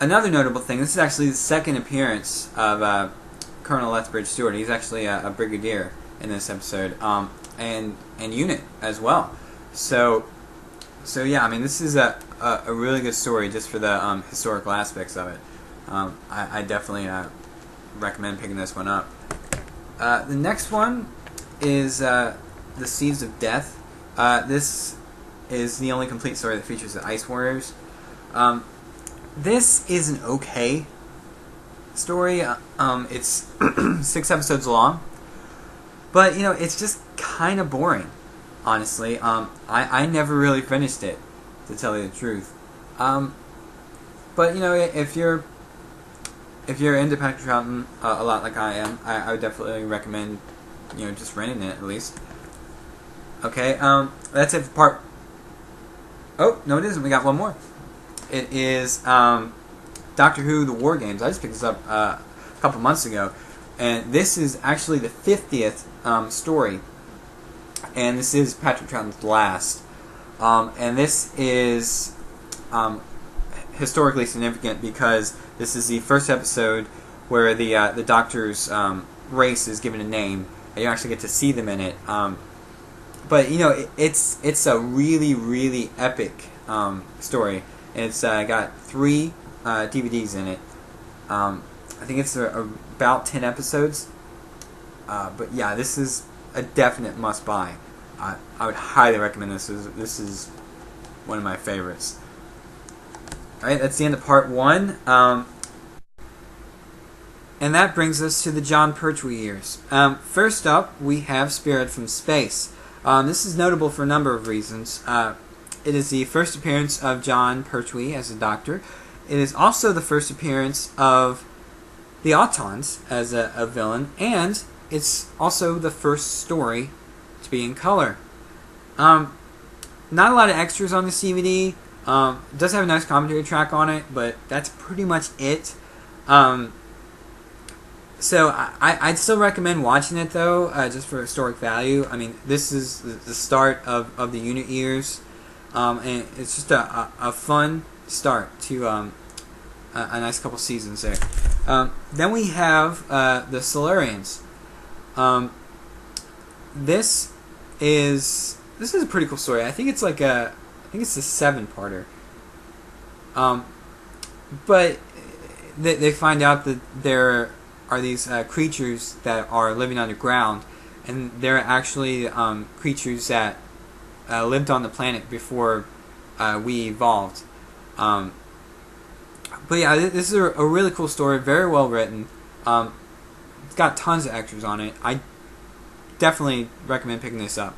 Another notable thing, this is actually the second appearance of Colonel Lethbridge Stewart. He's actually a brigadier in this episode, and unit as well. So yeah, I mean, this is a really good story just for the historical aspects of it. I definitely recommend picking this one up. The next one is The Seeds of Death. This is the only complete story that features the Ice Warriors. This is an okay story. It's 6 episodes long, but it's just kind of boring, honestly. I never really finished it, to tell you the truth. But if you're into Patrick Troughton a lot like I am, I would definitely recommend just renting it at least. Okay, that's it for part. Oh no, it isn't. We got one more. It is Doctor Who: The War Games. I just picked this up a couple months ago, and this is actually the 50th story, and this is Patrick Troughton's last. And this is historically significant because this is the first episode where the Doctor's race is given a name, and you actually get to see them in it. But it's a really, really epic story. It's got 3 DVDs in it. I think it's about 10 episodes. But yeah, this is a definite must-buy. I would highly recommend this. This is one of my favorites. Alright, that's the end of part 1. And that brings us to the John Pertwee years. First up, we have Spirit from Space. This is notable for a number of reasons. It is the first appearance of John Pertwee as a Doctor. It is also the first appearance of the Autons as a villain, and it's also the first story to be in color. Not a lot of extras on this DVD. It does have a nice commentary track on it, but that's pretty much it. So I'd still recommend watching it, though, just for historic value. I mean, this is the start of the unit years. And it's just a fun start to a nice couple seasons there. Then we have the Silurians. This is a pretty cool story. I think it's a 7-parter. But they find out that there are these creatures that are living underground, and they're actually creatures that lived on the planet before we evolved. But yeah, this is a really cool story, very well written. It's got tons of extras on it. I definitely recommend picking this up.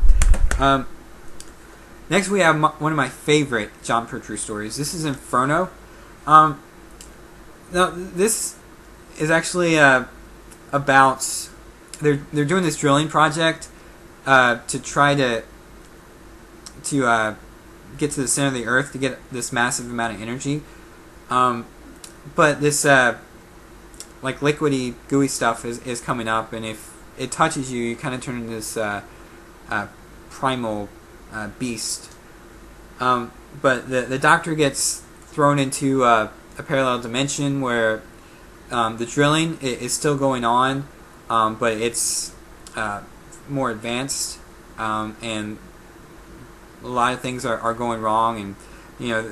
Next we have one of my favorite John Pertwee stories. This is Inferno. Now this is actually about they're doing this drilling project to try to get to the center of the Earth to get this massive amount of energy. But this like liquidy, gooey stuff is coming up, and if it touches you, you kind of turn into this primal beast. But the Doctor gets thrown into a parallel dimension where the drilling is still going on, but it's more advanced, and a lot of things are going wrong, and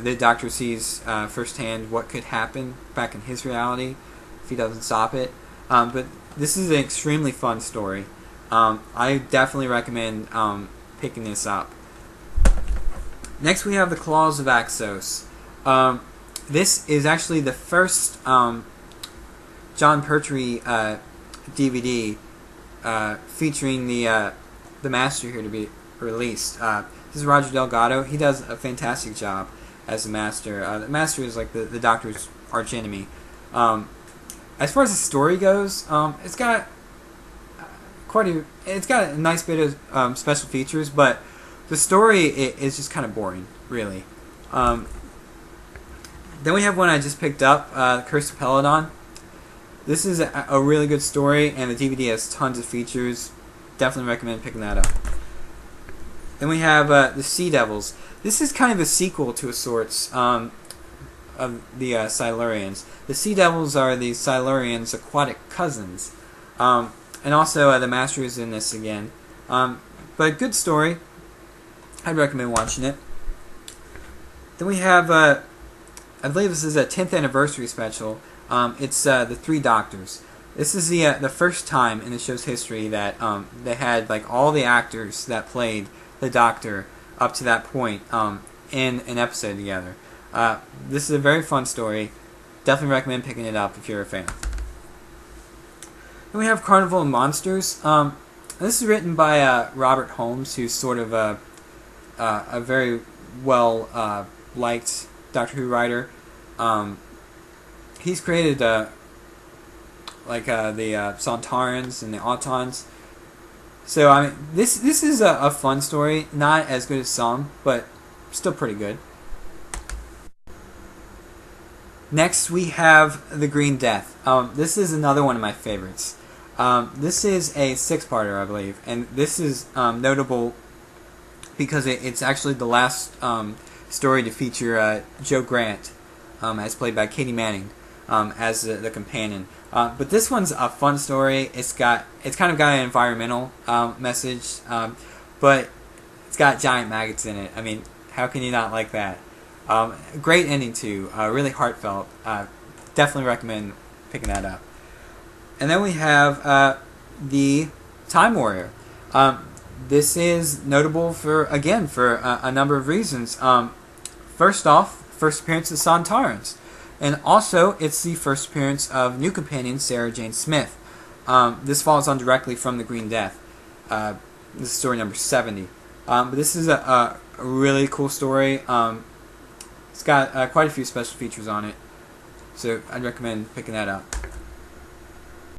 the Doctor sees firsthand what could happen back in his reality if he doesn't stop it. But this is an extremely fun story. I definitely recommend picking this up. Next we have The Claws of Axos. This is actually the first John Pertwee DVD featuring the Master here to be released. This is Roger Delgado. He does a fantastic job as the Master. The Master is like the Doctor's archenemy. As far as the story goes, it's got it's got a nice bit of special features, but the story is just kind of boring, really. Then we have one I just picked up, The Curse of Peloton. This is a really good story, and the DVD has tons of features. Definitely recommend picking that up. Then we have The Sea Devils. This is kind of a sequel to a sorts. the Silurians. The Sea Devils are the Silurians' aquatic cousins, and also the Master is in this again. But good story. I'd recommend watching it. Then we have, I believe this is a 10th anniversary special. It's the Three Doctors. This is the first time in the show's history that they had like all the actors that played the Doctor up to that point in an episode together. This is a very fun story. Definitely recommend picking it up if you're a fan. Then we have Carnival Monsters. This is written by Robert Holmes, who's sort of a very well liked Doctor Who writer. He's created the Sontarans and the Autons. So I mean, this is a fun story, not as good as some, but still pretty good. Next we have The Green Death. This is another one of my favorites. This is a 6-parter, I believe, and this is notable because it's actually the last story to feature Jo Grant, as played by Katie Manning, as the companion. But this one's a fun story. It's kind of got an environmental message, but it's got giant maggots in it. I mean, how can you not like that? Great ending too. Really heartfelt. Definitely recommend picking that up. And then we have the Time Warrior. This is notable for a number of reasons. First off, first appearance of Sontarans. And also, it's the first appearance of new companion Sarah Jane Smith. This follows on directly from The Green Death. This is story number 70. But this is a really cool story. It's got quite a few special features on it. So I'd recommend picking that up.